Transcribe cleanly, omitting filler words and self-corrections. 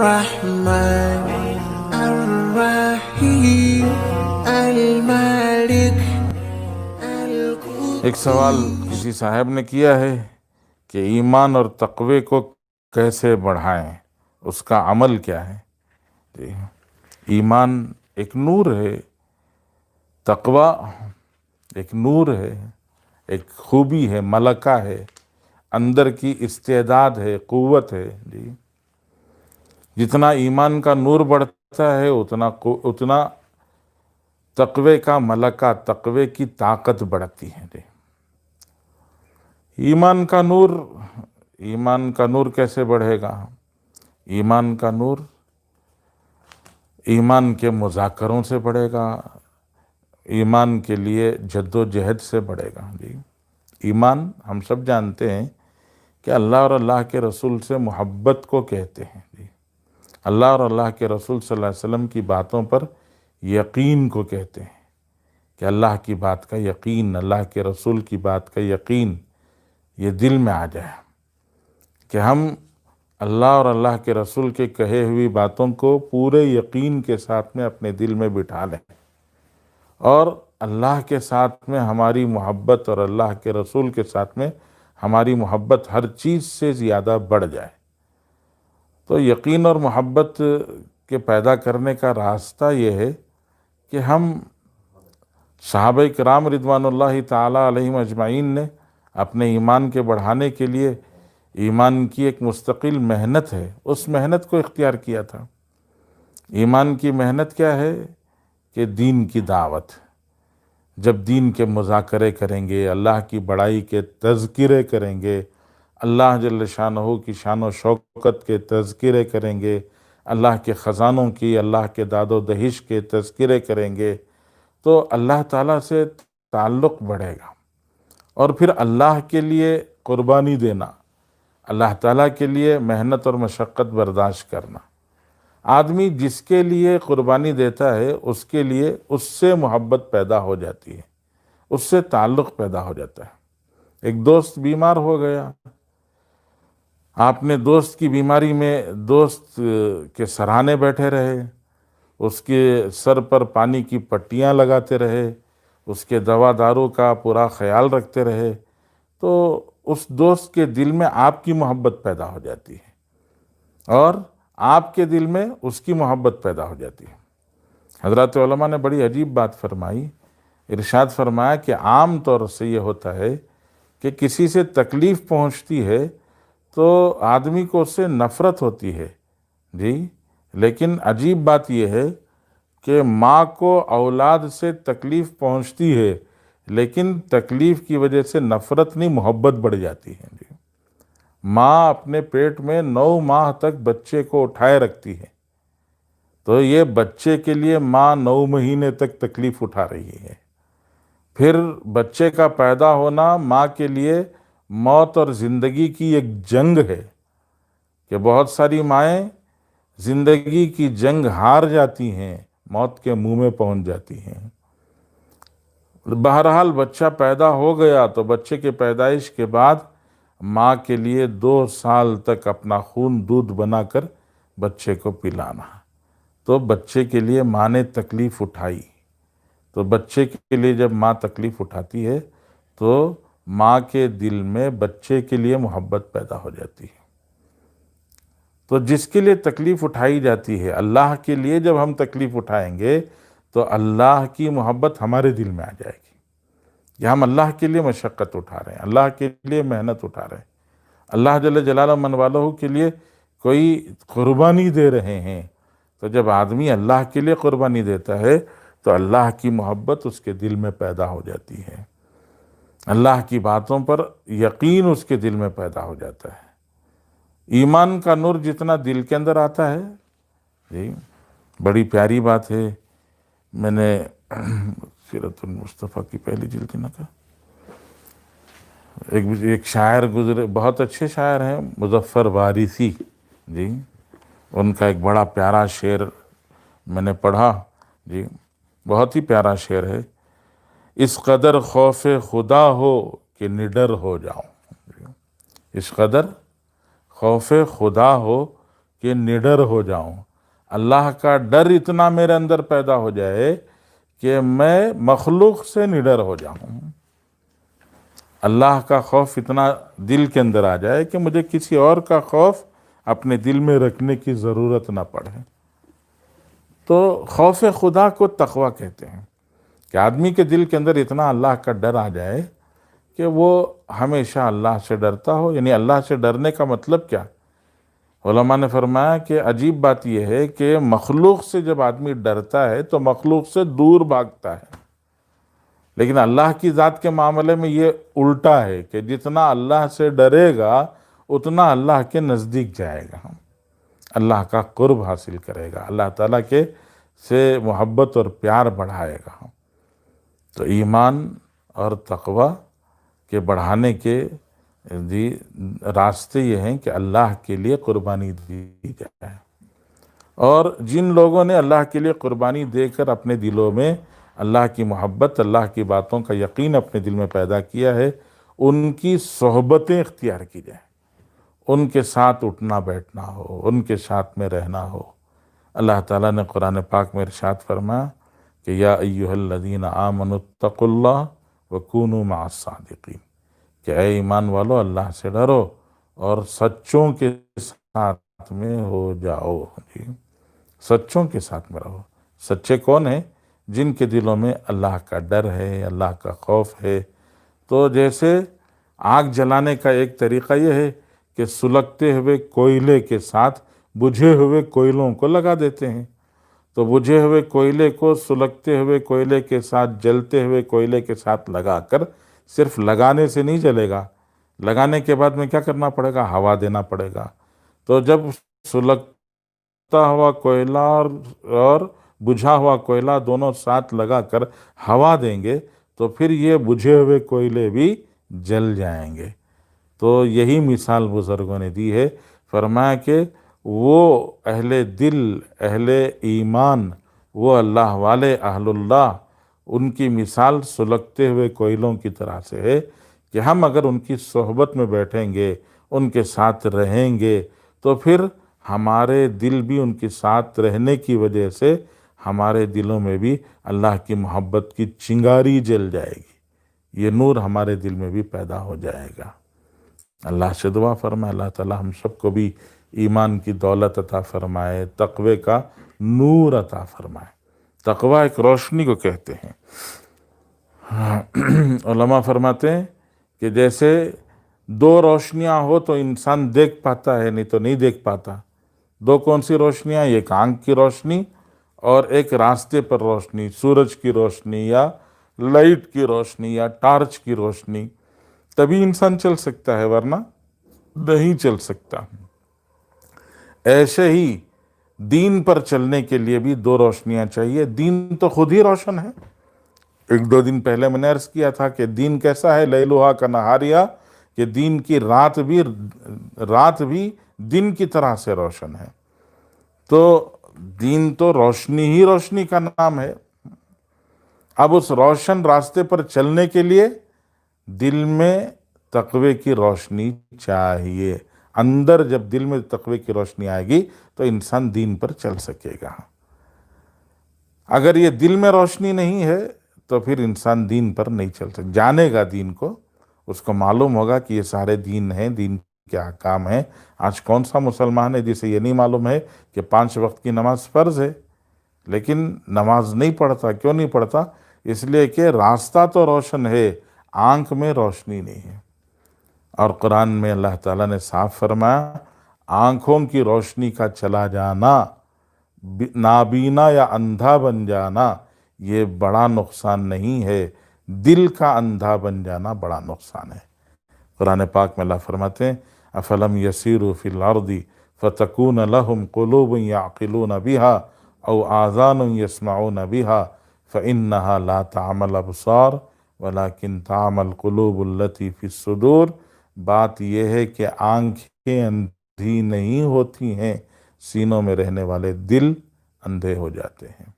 الرحمن الرحیم المالک ایک سوال کسی صاحب نے کیا ہے کہ ایمان اور تقوی کو کیسے بڑھائیں، اس کا عمل کیا ہے؟ جی، ایمان ایک نور ہے، تقوی ایک نور ہے، ایک خوبی ہے، ملکہ ہے، اندر کی استعداد ہے، قوت ہے۔ جی، جتنا ایمان کا نور بڑھتا ہے اتنا تقوی کا ملکہ، تقوی کی طاقت بڑھتی ہے۔ جی، ایمان کا نور کیسے بڑھے گا؟ ایمان کا نور ایمان کے مذاکروں سے بڑھے گا، ایمان کے لیے جد و جہد سے بڑھے گا۔ جی، ایمان ہم سب جانتے ہیں کہ اللہ اور اللہ کے رسول سے محبت کو کہتے ہیں۔ جی، اللہ اور اللہ کے رسول صلی اللہ علیہ وسلم کی باتوں پر یقین کو کہتے ہیں، کہ اللہ کی بات کا یقین، اللہ کے رسول کی بات کا یقین یہ دل میں آ جائے، کہ ہم اللہ اور اللہ کے رسول کے کہے ہوئی باتوں کو پورے یقین کے ساتھ میں اپنے دل میں بٹھا لیں، اور اللہ کے ساتھ میں ہماری محبت اور اللہ کے رسول کے ساتھ میں ہماری محبت ہر چیز سے زیادہ بڑھ جائے۔ تو یقین اور محبت کے پیدا کرنے کا راستہ یہ ہے کہ ہم صحابہ کرام رضوان اللہ تعالیٰ علیہم اجمعین نے اپنے ایمان کے بڑھانے کے لیے ایمان کی ایک مستقل محنت ہے، اس محنت کو اختیار کیا تھا۔ ایمان کی محنت کیا ہے؟ کہ دین کی دعوت، جب دین کے مذاکرے کریں گے، اللہ کی بڑائی کے تذکرے کریں گے، اللہ جل شانہ کی شان و شوکت کے تذکرے کریں گے، اللہ کے خزانوں کی، اللہ کے داد و دہش کے تذکرے کریں گے، تو اللہ تعالیٰ سے تعلق بڑھے گا۔ اور پھر اللہ کے لیے قربانی دینا، اللہ تعالیٰ کے لیے محنت اور مشقت برداشت کرنا۔ آدمی جس کے لیے قربانی دیتا ہے اس کے لیے اس سے محبت پیدا ہو جاتی ہے، اس سے تعلق پیدا ہو جاتا ہے۔ ایک دوست بیمار ہو گیا، آپ نے دوست کی بیماری میں دوست کے سراہنے بیٹھے رہے، اس کے سر پر پانی کی پٹیاں لگاتے رہے، اس کے دوا دارو کا پورا خیال رکھتے رہے، تو اس دوست کے دل میں آپ کی محبت پیدا ہو جاتی ہے، اور آپ کے دل میں اس کی محبت پیدا ہو جاتی ہے۔ حضرات علماء نے بڑی عجیب بات فرمائی، ارشاد فرمایا کہ عام طور سے یہ ہوتا ہے کہ کسی سے تکلیف پہنچتی ہے تو آدمی کو اس سے نفرت ہوتی ہے۔ جی، لیکن عجیب بات یہ ہے کہ ماں کو اولاد سے تکلیف پہنچتی ہے، لیکن تکلیف کی وجہ سے نفرت نہیں، محبت بڑھ جاتی ہے۔ جی، ماں اپنے پیٹ میں 9 ماہ تک بچے کو اٹھائے رکھتی ہے، تو یہ بچے کے لیے ماں 9 مہینے تک تکلیف اٹھا رہی ہے۔ پھر بچے کا پیدا ہونا ماں کے لیے موت اور زندگی کی ایک جنگ ہے، کہ بہت ساری مائیں زندگی کی جنگ ہار جاتی ہیں، موت کے منہ میں پہنچ جاتی ہیں۔ بہرحال بچہ پیدا ہو گیا تو بچے کے پیدائش کے بعد ماں کے لیے 2 سال تک اپنا خون دودھ بنا کر بچے کو پلانا، تو بچے کے لیے ماں نے تکلیف اٹھائی۔ تو بچے کے لیے جب ماں تکلیف اٹھاتی ہے تو ماں کے دل میں بچے کے لیے محبت پیدا ہو جاتی ہے۔ تو جس کے لیے تکلیف اٹھائی جاتی ہے، اللہ کے لیے جب ہم تکلیف اٹھائیں گے تو اللہ کی محبت ہمارے دل میں آ جائے گی، کہ ہم اللہ کے لیے مشقت اٹھا رہے ہیں، اللہ کے لیے محنت اٹھا رہے ہیں، اللہ جل جلالہ من والہ کے لیے کوئی قربانی دے رہے ہیں۔ تو جب آدمی اللہ کے لیے قربانی دیتا ہے تو اللہ کی محبت اس کے دل میں پیدا ہو جاتی ہے، اللہ کی باتوں پر یقین اس کے دل میں پیدا ہو جاتا ہے۔ ایمان کا نور جتنا دل کے اندر آتا ہے، جی بڑی پیاری بات ہے۔ میں نے سیرت المصطفیٰ کی پہلی جلد نہ کہا، ایک شاعر گزرے، بہت اچھے شاعر ہیں، مظفر وارثی جی، ان کا ایک بڑا پیارا شعر میں نے پڑھا، جی بہت ہی پیارا شعر ہے۔ اس قدر خوف خدا ہو کہ نڈر ہو جاؤں، اس قدر خوف خدا ہو کہ نڈر ہو جاؤں، اللہ کا ڈر اتنا میرے اندر پیدا ہو جائے کہ میں مخلوق سے نڈر ہو جاؤں، اللہ کا خوف اتنا دل کے اندر آ جائے کہ مجھے کسی اور کا خوف اپنے دل میں رکھنے کی ضرورت نہ پڑے۔ تو خوف خدا کو تقویٰ کہتے ہیں، کہ آدمی کے دل کے اندر اتنا اللہ کا ڈر آ جائے کہ وہ ہمیشہ اللہ سے ڈرتا ہو۔ یعنی اللہ سے ڈرنے کا مطلب کیا؟ علماء نے فرمایا کہ عجیب بات یہ ہے کہ مخلوق سے جب آدمی ڈرتا ہے تو مخلوق سے دور بھاگتا ہے، لیکن اللہ کی ذات کے معاملے میں یہ الٹا ہے کہ جتنا اللہ سے ڈرے گا اتنا اللہ کے نزدیک جائے گا، اللہ کا قرب حاصل کرے گا، اللہ تعالیٰ کے سے محبت اور پیار بڑھائے گا۔ تو ایمان اور تقویٰ کے بڑھانے کے راستے یہ ہیں کہ اللہ کے لیے قربانی دی جائے، اور جن لوگوں نے اللہ کے لیے قربانی دے کر اپنے دلوں میں اللہ کی محبت، اللہ کی باتوں کا یقین اپنے دل میں پیدا کیا ہے، ان کی صحبتیں اختیار کی جائیں، ان کے ساتھ اٹھنا بیٹھنا ہو، ان کے ساتھ میں رہنا ہو۔ اللہ تعالیٰ نے قرآن پاک میں ارشاد فرمایا کہ یا ایھا الذین آمنوا اتقوا اللہ وکونوا مع الصادقین، کہ اے ایمان والو اللہ سے ڈرو اور سچوں کے ساتھ میں ہو جاؤ۔ جی، سچوں کے ساتھ میں رہو۔ سچے کون ہیں؟ جن کے دلوں میں اللہ کا ڈر ہے، اللہ کا خوف ہے۔ تو جیسے آگ جلانے کا ایک طریقہ یہ ہے کہ سلگتے ہوئے کوئلے کے ساتھ بجھے ہوئے کوئلوں کو لگا دیتے ہیں، تو بجھے ہوئے کوئلے کو سلگتے ہوئے کوئلے کے ساتھ، جلتے ہوئے کوئلے کے ساتھ لگا کر، صرف لگانے سے نہیں جلے گا، لگانے کے بعد میں کیا کرنا پڑے گا؟ ہوا دینا پڑے گا۔ تو جب سلگتا ہوا کوئلہ اور بجھا ہوا کوئلہ دونوں ساتھ لگا کر ہوا دیں گے تو پھر یہ بجھے ہوئے کوئلے بھی جل جائیں گے۔ تو یہی مثال بزرگوں نے دی ہے، فرمایا کہ وہ اہل دل، اہل ایمان، وہ اللہ والے، اہل اللہ، ان کی مثال سلگتے ہوئے کوئلوں کی طرح سے ہے کہ ہم اگر ان کی صحبت میں بیٹھیں گے، ان کے ساتھ رہیں گے، تو پھر ہمارے دل بھی ان کے ساتھ رہنے کی وجہ سے ہمارے دلوں میں بھی اللہ کی محبت کی چنگاری جل جائے گی، یہ نور ہمارے دل میں بھی پیدا ہو جائے گا۔ اللہ سے دعا فرمائے اللہ تعالیٰ ہم سب کو بھی ایمان کی دولت عطا فرمائے، تقوی کا نور عطا فرمائے۔ تقوی ایک روشنی کو کہتے ہیں۔ علماء فرماتے ہیں کہ جیسے دو روشنیاں ہو تو انسان دیکھ پاتا ہے، نہیں تو نہیں دیکھ پاتا۔ دو کون سی روشنیاں؟ ایک آنکھ کی روشنی اور ایک راستے پر روشنی، سورج کی روشنی یا لائٹ کی روشنی یا ٹارچ کی روشنی، تبھی انسان چل سکتا ہے، ورنہ نہیں چل سکتا۔ ایسے ہی دین پر چلنے کے لیے بھی دو روشنیاں چاہیے۔ دین تو خود ہی روشن ہے۔ ایک دو دن پہلے میں نے عرض کیا تھا کہ دین کیسا ہے، لیلھا کنہاریہ، کہ دین کی رات بھی دن کی طرح سے روشن ہے۔ تو دین تو روشنی ہی روشنی کا نام ہے۔ اب اس روشن راستے پر چلنے کے لیے دل میں تقوی کی روشنی چاہیے۔ اندر جب دل میں تقوی کی روشنی آئے گی تو انسان دین پر چل سکے گا۔ اگر یہ دل میں روشنی نہیں ہے تو پھر انسان دین پر نہیں چل سکتا۔ جانے گا دین کو، اس کو معلوم ہوگا کہ یہ سارے دین ہیں، دین کے احکام ہیں۔ آج کون سا مسلمان ہے جسے یہ نہیں معلوم ہے کہ 5 وقت کی نماز فرض ہے، لیکن نماز نہیں پڑھتا؟ کیوں نہیں پڑھتا؟ اس لیے کہ راستہ تو روشن ہے، آنکھ میں روشنی نہیں ہے۔ اور قرآن میں اللہ تعالیٰ نے صاف فرمایا، آنکھوں کی روشنی کا چلا جانا، نابینا یا اندھا بن جانا، یہ بڑا نقصان نہیں ہے، دل کا اندھا بن جانا بڑا نقصان ہے۔ قرآن پاک میں اللہ فرماتے ہیں افلم یسیروا فی الارض فتکون لہم قلوب یعقلون بہا او آذان یسمعون بہا فانہا لا تعمی الابصار ولکن تعمی القلوب التی فی الصدور۔ بات یہ ہے کہ آنکھیں اندھی نہیں ہوتی ہیں، سینوں میں رہنے والے دل اندھے ہو جاتے ہیں۔